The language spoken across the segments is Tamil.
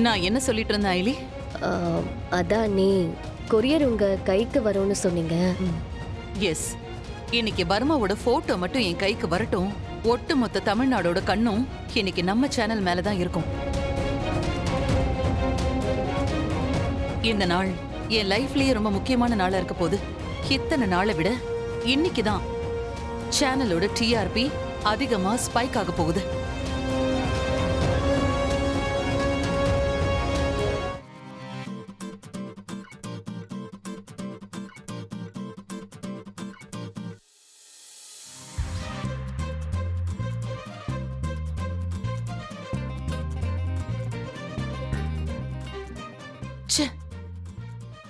நான் என்ன சொல்லிட்டு இருந்தேன் ஐலி? ஆ, அதான் நீ கொரியர் உங்க கைக்கு வரும்னு சொன்னீங்க. எஸ், இன்னைக்கு வர்மாவோட போட்டோ மட்டும் என் கைக்கு வரட்டும். ஒட்டுமொத்த தமிழ்நாடோட கண்ணும் இன்னைக்கு நம்ம சேனல் மேலதான் இருக்கும். இந்த நாள் என் லைஃப்லயே ரொம்ப முக்கியமான நாளா இருக்க போகுது. இத்தனை நாளை விட இன்னைக்குதான் சேனலோட டிஆர்பி அதிகமா ஸ்பைக் ஆக போகுது.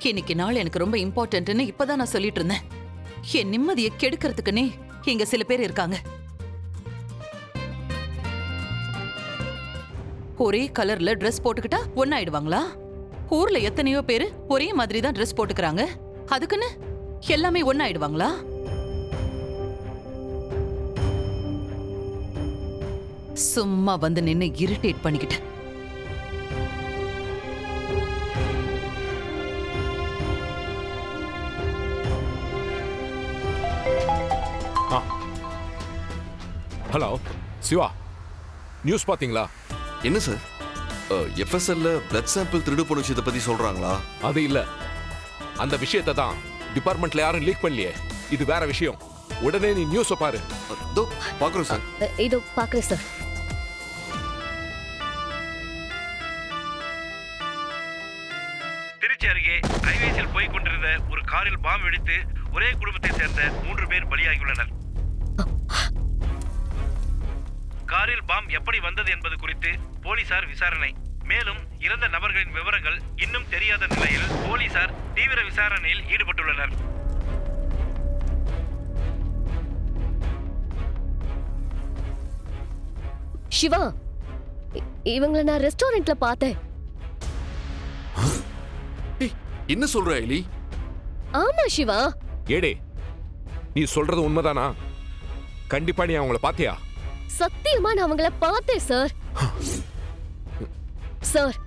இன்னைக்கு நாள் எனக்கு ரொம்ப இம்பார்ட்டன்ட்னு இப்பதான் நான் சொல்லிட்டு இருந்தேன். என் நிம்மதியை கெடுக்கிறதுக்குன்னே இங்க சில பேர் இருக்காங்க. ஒரே கலர்ல Dress போட்டுக்கிட்டா ஒன்னாயிடுவாங்களா? ஊர்ல எத்தனையோ பேரு ஒரே மாதிரி தான் Dress போட்டுக்கிறாங்க. அதுக்குன்னு எல்லாமே ஒன்னாயிடுவாங்களா? சும்மா வந்து நின்னு இரிட்டேட் பண்ணிக்கிட்டேன். ஹலோ சிவா, நியூஸ் பாத்தீங்களா? என்ன சார், எஃப்எஸ்எல்ல பிளட் சாம்பிள் திருடு போன விஷயத்தை பத்தி சொல்றாங்களா? அது இல்ல, அந்த விஷயத்தை தான் டிபார்ட்மெண்ட்ல யாரும் லீக் பண்ணலையே. இது வேற விஷயம். உடனே நீ நியூஸ் பாரு. தோ பாக்குறோம் சார். இதோ பாக்குறேன் சார். திருச்சி அருகே ஹைவேஸில் போய் கொண்டிருந்த ஒரு காரில் பாம் வெடித்து ஒரே குடும்பத்தை சேர்ந்த 3 பேர் பலியாகியுள்ளனர். காரில் பாம் எப்படி வந்தது என்பது குறித்து போலீசார் விசாரணை. மேலும் இறந்த நபர்களின் விவரங்கள் இன்னும் தெரியாத நிலையில் போலீசார் தீவிர விசாரணையில் ஈடுபட்டுள்ளனர். சிவா, இவங்கள நான் ரெஸ்டாரண்ட்ல பார்த்தேன். என்ன சொல்ற ஐலி? ஆமா சிவா. ஏடே, நீ சொல்றது உண்மைதானா? கண்டிப்பா நீ அவங்கள பாத்தியா? சத்தியமா நான் அவங்கள பார்த்தேன் சார். சார்,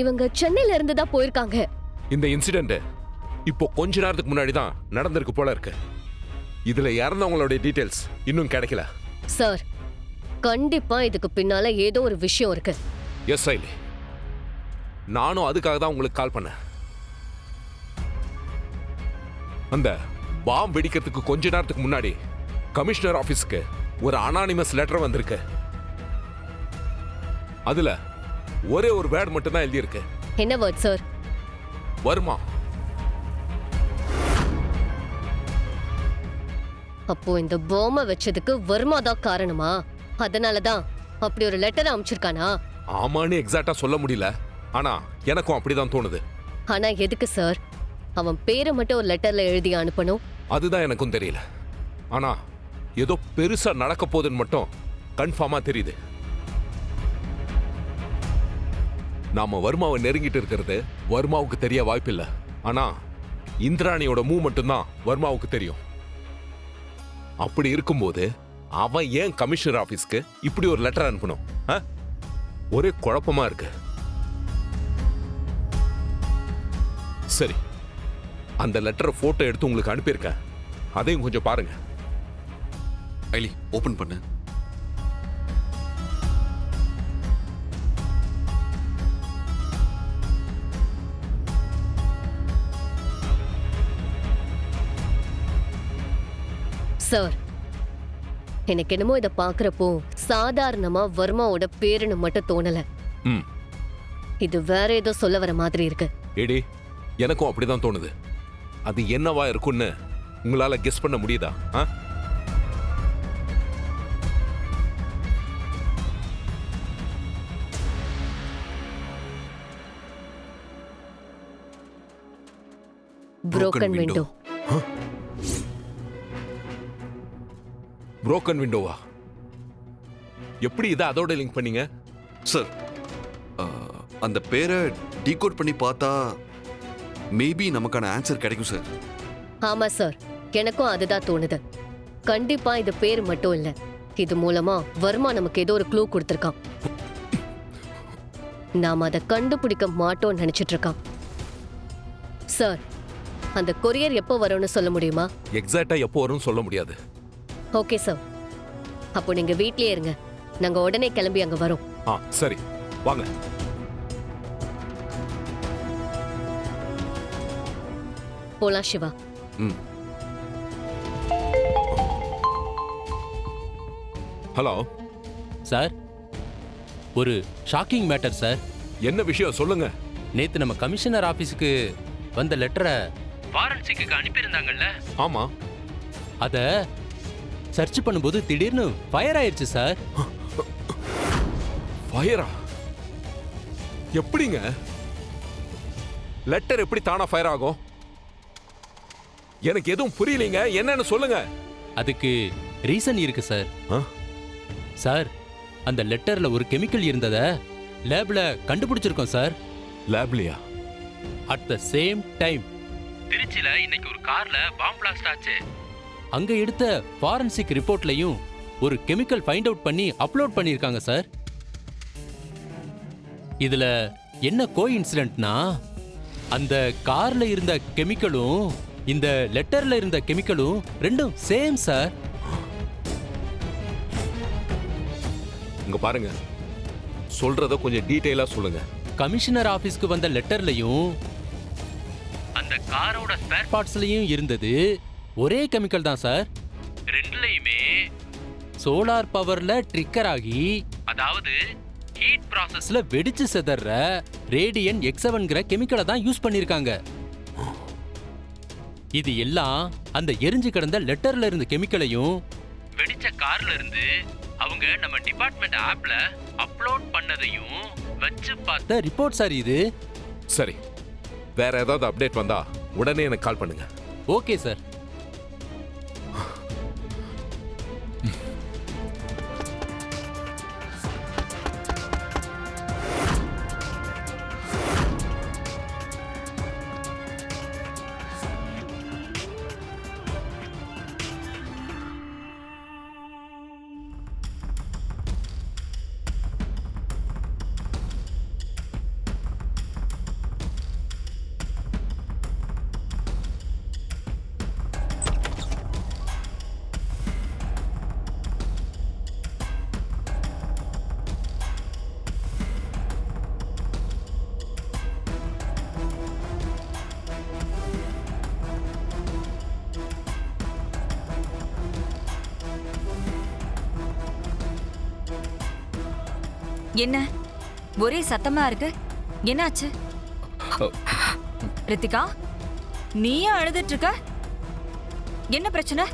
இவங்க சென்னையில இருந்து தான் போயிருக்காங்க. இந்த இன்சிடென்ட் இப்போ கொஞ்ச நேரத்துக்கு முன்னாடி தான் நடந்திருக்கு போல இருக்கு. இதுல இறந்தவங்களோட டீடைல்ஸ் இன்னும் கிடைக்கல. சார், கண்டிப்பா இதுக்கு பின்னால ஏதோ ஒரு விஷயம் இருக்கு. எஸ் ஐலி, நானும் அதுக்காக தான் உங்களுக்கு கால் பண்ணேன். அந்த பாம் வெடிக்கிறதுக்கு கொஞ்ச நேரத்துக்கு முன்னாடி கமிஷனர் ஆபீஸ்க்கு ஒரு அனானிமஸ் லெட்டர் வந்திருக்கு. அதுல ஒரே ஒரு வேர்ட் மட்டும் தான் எழுதி இருக்கு. என்ன வேர்ட் சார்? வர்மா. அப்போ இந்த பாம்ப வச்சதுக்கு வர்மா தான் காரணமா? அதனாலதான் அப்படி ஒரு லெட்டர் அனுப்பிச்சிருக்கானா? ஆமான்னு எக்ஸாக்ட்டா சொல்ல முடியல, ஆனா எனக்கும் அப்படிதான் தோணுது. ஆனா எதுக்கு சார் அவன் பேரை மட்டும் ஒரு லெட்டர்ல எழுதி அனுப்பணும்? அதுதான் எனக்கும் தெரியல. ஆனா ஏதோ பெருசா நடக்க போகுதுன்னு மட்டும் கன்ஃபார்மா தெரியுது. நாம வர்மாவை நெருங்கிட்டு இருக்கிறது வர்மாவுக்கு தெரிய வாய்ப்பில்லை. ஆனா இந்திராணியோட மூவ்மெண்ட்டும் தான் வர்மாவுக்கு தெரியும். அப்படி இருக்கும்போது அவன் ஏன் கமிஷனர் ஆபீஸ்க்கு இப்படி ஒரு லெட்டர் அனுப்பணும்? ஒரே குழப்பமா இருக்கு. சரி, அந்த லெட்டரை போட்டோ எடுத்து உங்களுக்கு அனுப்பியிருக்கேன். அதையும் கொஞ்சம் பாருங்க. ஐலி, ஓபன் பண்ணு. சார், எனக்கு என்னமோ இத பாக்குறப்போ சாதாரணமா வர்மாவோட பேருன்னு மட்டும் தோணல. இது வேற ஏதோ சொல்ல வர மாதிரி இருக்கு. ஏடி, எனக்கும் அப்படிதான் தோணுது. அது என்னவா இருக்கும்னு உங்களால கெஸ் பண்ண முடியுதா? broken window. broken windowவா? எப்படி இதை அதோட லிங்க் பண்ணீங்க? சார், அந்த பேரை டீகோட் பண்ணி பார்த்தா மேபி நமக்கான ஆன்சர் கிடைக்கும் சார். ஆமா சார், எனக்கும் அதுதான் தோணுது. கண்டிப்பா இது பேர் மட்டும் இல்ல, இது மூலமா வர்மா நமக்கு ஏதோ ஒரு க்ளூ கொடுத்திருக்கான். நாம அதை கண்டுபிடிக்க மாட்டோம்னு நினைச்சிட்டு இருக்கான். சார், அந்த கொரியர் எப்போ வரும்னு சொல்ல முடியுமா? எக்ஸாக்டா எப்போ வரும்னு சொல்ல முடியாது. ஓகே சார், அப்போ நீங்க வீட்லயே இருங்க, நாங்க உடனே கிளம்பி அங்க வரோம். சரி, வாங்க. போலாம் சிவா. ஹலோ சார், ஒரு ஷாக்கிங் மேட்டர் சார். என்ன விஷயம் சொல்லுங்க. நேத்து நம்ம கமிஷனர் ஆபீஸுக்கு வந்த லெட்டரை ஃபாரன்சிக்கு அனுப்பியிருந்தாங்கல்ல? ஆமா. அத சர்ச் பண்ணும்போது திடீர்னு ஃபயர் ஆயிருச்சு சார். ஃபயரா? எப்படிங்க? லெட்டர் எப்படி தானா ஃபயர் ஆகும்? எனக்கு எதுவும் புரியலங்க. என்னன்னு சொல்லுங்க. அதுக்கு ரீசன் இருக்கு சார். சார், அந்த லெட்டர்ல ஒரு கெமிக்கல் இருந்தத லேப்ல கண்டுபிடிச்சிருக்கோம் சார். லேப்லயா? அட் த சேம் டைம் திருச்சியில இன்னைக்கு ஒரு கார்ல பாம் பிளாஸ்ட் ஆச்சு. அங்க எடுத்த ஃபாரன்சிக் ரிப்போர்ட்லயும் ஒரு கெமிக்கல் ஃபைண்ட் அவுட் பண்ணி அப்லோட் பண்ணிருக்காங்க சார். இதுல என்ன கோஇன்சிடென்ட்னா, அந்த கார்ல இருந்த கெமிக்கலும் இந்த லெட்டர்ல இருந்த கெமிக்கலும் ரெண்டும் சேம் சார். இங்க பாருங்க, சொல்றத கொஞ்சம் டீடைலா சொல்லுங்க. கமிஷனர் ஆபீஸ்க்கு வந்த லெட்டர்லயும் அந்த காரோட ஸ்பேர் பார்ட்ஸ்லயும் இருந்தது ஒரே கெமிக்கல் தான் சார். ரெண்டுலயுமே சோலார் பவர்ல ட்ரிக்கர் ஆகி, அதாவது ஹீட் ப்ராசஸ்ல வெடிச்சு செதற ரேடியன் X7ங்கிற கெமிக்கலை தான் யூஸ் பண்ணிருக்காங்க. இது எல்லாம் அந்த எரிஞ்சு கிடந்த லெட்டர்ல இருந்த கெமிக்கலையும் வெடிச்ச கார்ல இருந்து அவங்க நம்ம டிபார்ட்மெண்ட் ஆப்ல அப்லோட் பண்ணதையும் வச்சு பார்த்த ரிப்போர்ட் சார் இது. சரி, வேற ஏதாவது அப்டேட் வந்தா உடனே எனக்கு கால் பண்ணுங்க. Okay sir. என்ன ஒரே சத்தமா இருக்கு? என்னாச்சு? ரித்திகா, நீயே அழுதுட்டு இருக்க? என்ன பிரச்சனை?